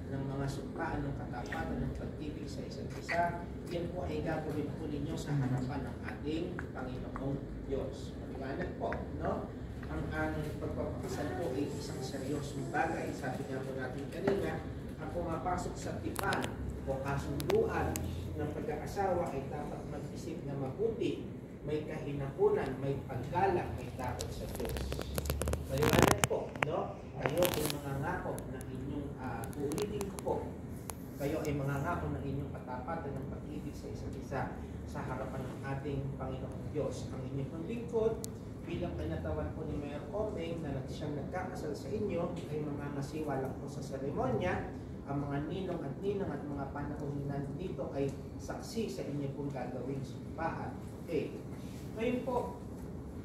ng mga sumpaan ng katapatan ng pag-ibig sa isa't isa, yan po ay gagawin po ninyo sa harapan ng ating Panginoong Diyos. Maliwanag po, no? Ang pagpapakasal po ay isang seryosong bagay. Sabi nga po natin kanina, ang pumapasok sa tipan o kasunduan ng pag-aasawa ay dapat mag-isip na mabuti, may kahinahunan, may paggalang, may takot sa Diyos. Maliwanag po, no? Kayo ay mangangako na inyong, uulitin ko po, kayo ay mangangako na inyong katapatan ng pag-ibig sa isa't isa sa harapan ng ating Panginoong Diyos. Ang inyong panglingkod, bilang pinatawan po ni Mayor Omeng na siyang nagkakasal sa inyo, ay mangangasiwa lang po sa seremonya. Ang mga ninong at ninang at mga panahunan dito ay saksi sa inyo pong gagawing sumpaan. Okay. Ngayon po,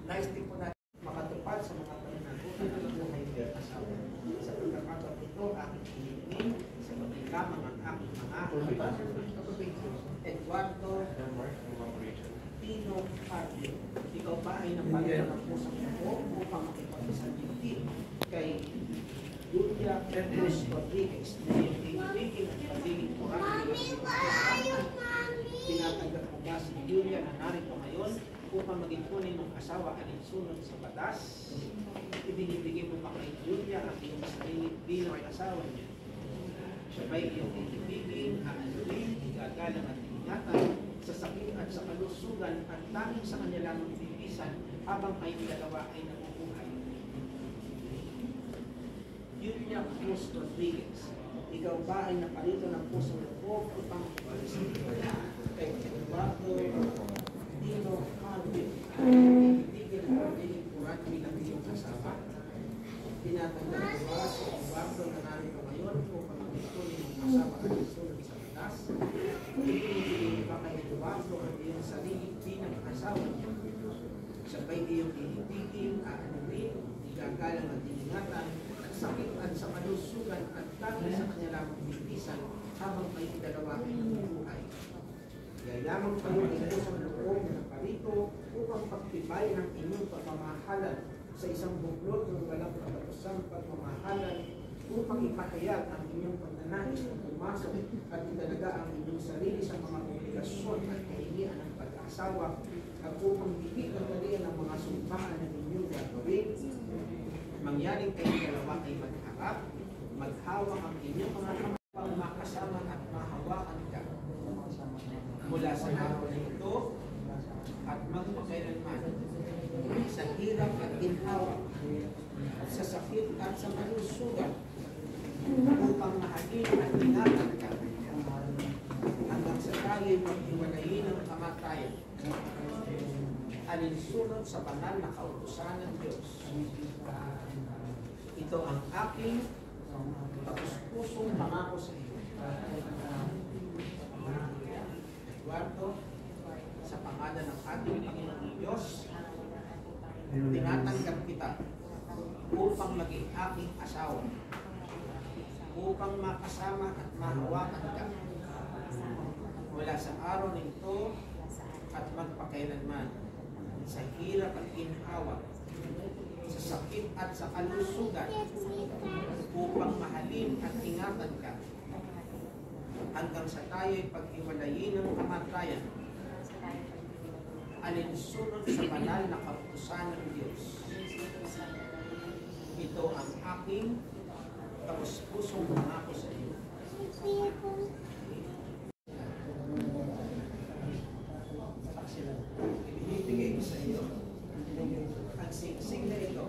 nais din po natin makatupad sa mga pananagutan ng buhay ng asawa. Sa pagkakataon ito, aking hilingin sa pagkilamang ang aking mga Eduardo Pino Fabio. Ikaw ba ay napagyan ng pusang ako upang makipag-isang kay Julia Cruz Rodriguez na yung pinipigil at pagiging kurang tinatanggap mo ba si Julia na narito ngayon upang maging kunin ng asawa alinsunod sa batas? Ibinibigay mo pa kay Julia ang iyong sarili bilang asawa niya. Siya ba'y iyong ibibigin, aanurin, igagalang at ingatan sa sakit at sa kalusugan at tanging sa kanya lamang bibisan habang kayong dalawa ay nabubuhay? Julia Cruz Rodriguez, ikaw ba ay naparito ng pusong loob upang ipalisin kay Eduardo Dino Calvin, ibigin ang pagiging kurat bilang iyong asawa? Tinatanggap mo ba si Eduardo na narito ngayon upang magtuloy ng asawa at isunod sa batas? Ibinibigay ba kay Eduardo ang iyong sarili bilang asawa niya? Sabay iyong ibigin, aanurin, igagalang at ingatan sakit at sa kalusugan at tanging sa kanya lamang bibisan habang kayo dalawa ay nabubuhay. Yayamang kayo ay pusang loob na parito upang pagtibay ng inyong pagmamahalan sa isang buklod ng walang katatosang pagmamahalan upang ipahayag ang inyong pagnanais na pumasok at italaga ang inyong sarili sa mga obligasyon at kahingian ng pag-aasawa at upang higit ang talian ng mga sumpaan na inyong gagawin. Mangyaring kayo dalawa ay magharap, maghawak ang inyong mga kapang makasama at mahawakan ka mula sa araw na ito at magpakailanman sa hirap at ginhawa at sa sakit at sa kalusugan upang mahalin at ingatan ka hanggang sa tayo'y maghiwalayin ng kamatayan alinsunod sa banal na kautusan ng Diyos. Ito ang aking taus-pusong pangako sa iyo. Eduardo, sa pangalan ng ating Panginoong Diyos, tinatanggap kita upang maging aking asawa, upang makasama at mahawakan ka mula sa araw na ito at magpakailanman sa hirap at ginhawa, sa sakit at sa kalusugan, upang mahalin at ingatan ka hanggang sa tayo'y paghiwalayin ng kamatayan alinsunod sa banal na kautusan ng Diyos. Ito ang aking taus-pusong pangako sa iyo. Ibinibigay ko sa iyo ang singsing na ito.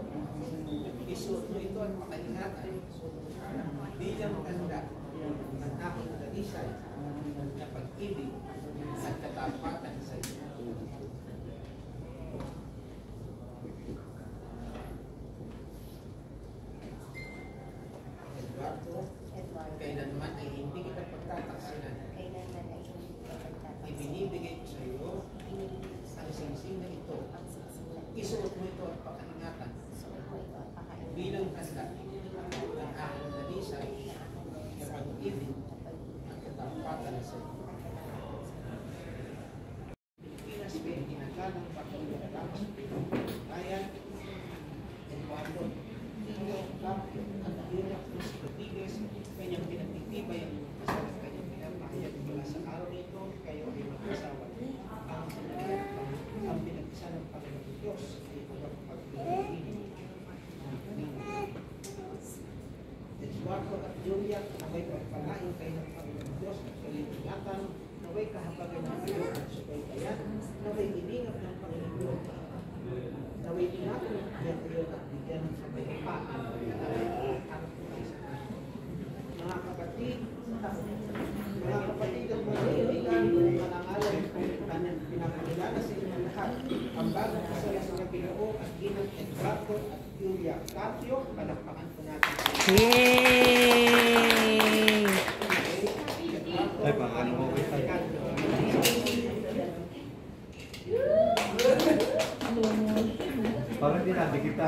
Isuot mo ito at makaingatan bilang tanda ng aking dalisay na pag-ibig at katapatan sa iyo. Eduardo, kailanman ay hindi kita pagtataksilan. Ibinibigay ko sa iyo ang singsing na ito. Isuot mo ito at pakaingatan bilang tanda ng aking dalisay na pag-ibig at katapatan sa iyo. Pilipinas may ginagalang patuloy na lamang sa Pilipinas. Eduardo Dino Calvin at Julia Cruz Rodriguez, kanyang pinagtitipan kayo ng Panginoon Diyos at kayo ingatan, naway kahabagan ng iyo at subaybayan, naway iningap ng Panginoon Diyos, naway ingatan ng kayo at bigyan ng kapayapaan at mga kapatid at mga kaibigan, manangalan kanyang pinakilala sa inyong lahat ang bagong kasaya sa Ginoo at Ginang Edgardo at Julia Catio. Palakpakan po natin. Yay! Ay, baka naman okay tayo. Parang dinadi kita.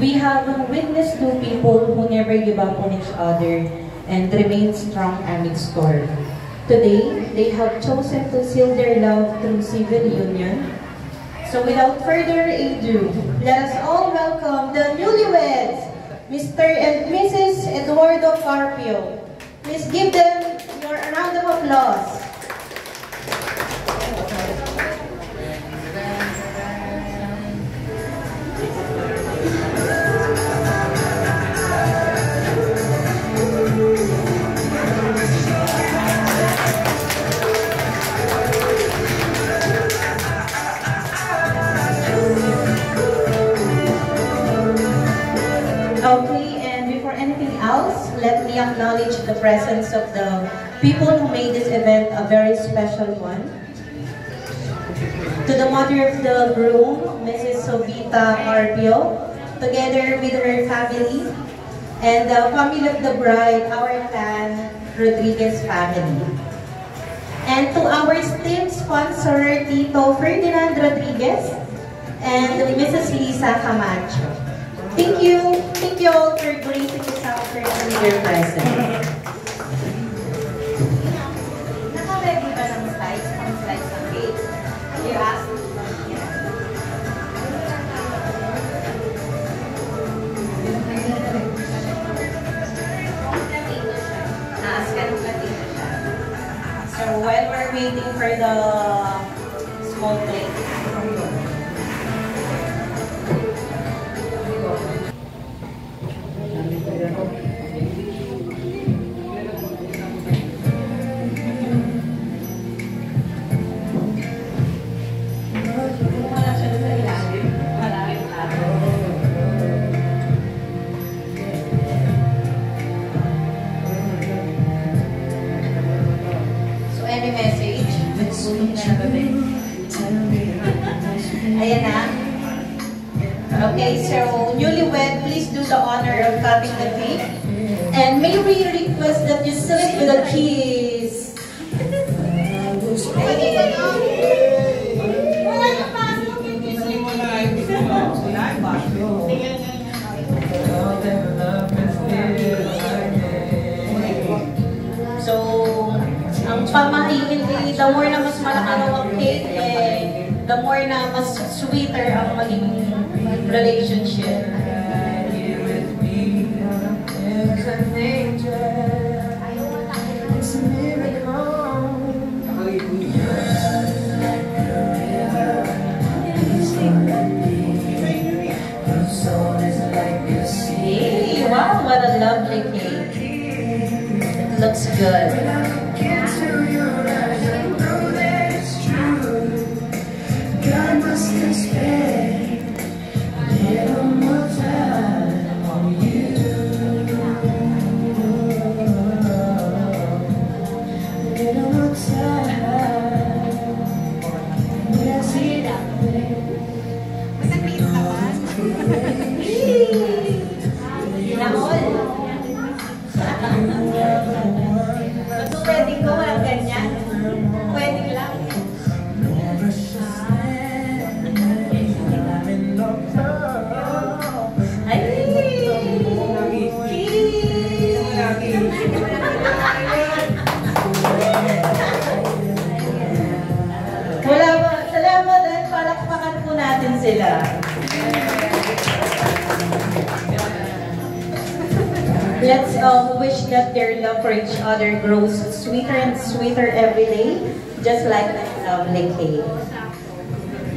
We have witnessed two people who never give up on each other and remain strong amidst storm. Today, they have chosen to seal their love through civil union. So without further ado, let us all welcome the newlyweds, Mr. and Mrs. Eduardo Carpio. Please give them your round of applause. Okay, and before anything else, let me acknowledge the presence of the people who made this event a very special one. To the mother of the groom, Mrs. Sobita Carpio, together with her family, and the family of the bride, our clan, Rodriguez family. And to our esteemed sponsor, Tito Ferdinand Rodriguez, and Mrs. Lisa Camacho. Thank you all for gracing us out for your presence. Naka-ready ba ng slides? Ang slides ng cake? You asked? So while we're waiting for the small plate, any message? Ayan na. Okay, so newlywed, please do the honor of cutting the cake. And may we request that you seal it with a kiss. So, ang pamahiin ay the more na mas malaki raw ang cake, the more na mas sweeter ang maging relationship. Hey, wow, what a lovely cake. It looks good. natin sila. Let's wish that their love for each other grows sweeter and sweeter every day, just like that lovely cake.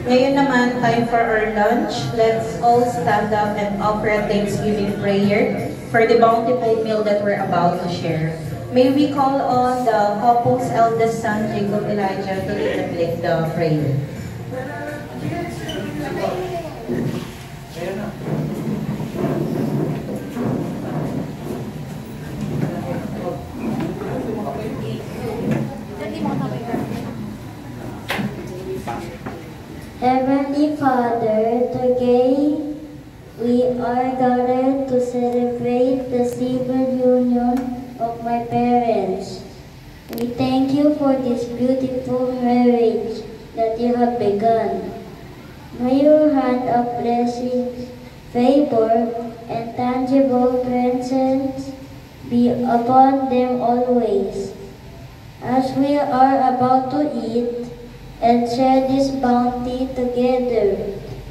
Ngayon naman, time for our lunch. Let's all stand up and offer a Thanksgiving prayer for the bountiful meal that we're about to share. May we call on the couple's eldest son, Jacob Elijah, to lead the prayer. Heavenly Father, today we are gathered to celebrate the civil union of my parents. We thank you for this beautiful marriage that you have begun. May your hand of blessings, favor, and tangible presence be upon them always. As we are about to eat and share this bounty together,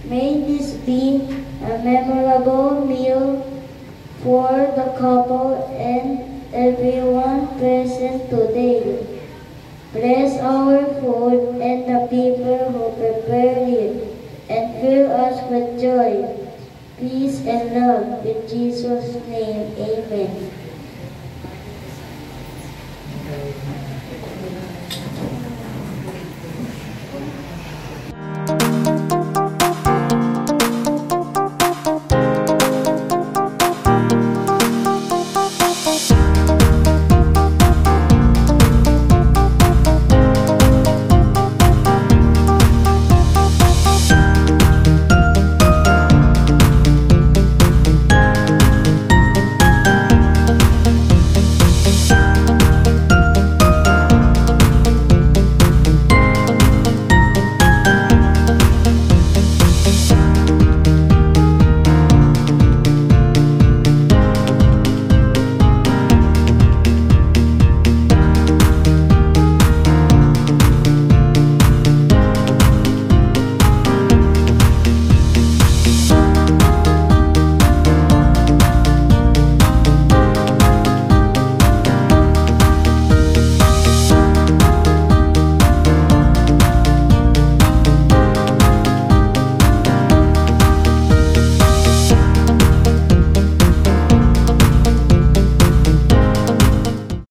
may this be a memorable meal for the couple and everyone present today. Bless our food and the people who prepare it, and fill us with joy, peace, and love. In Jesus' name, amen.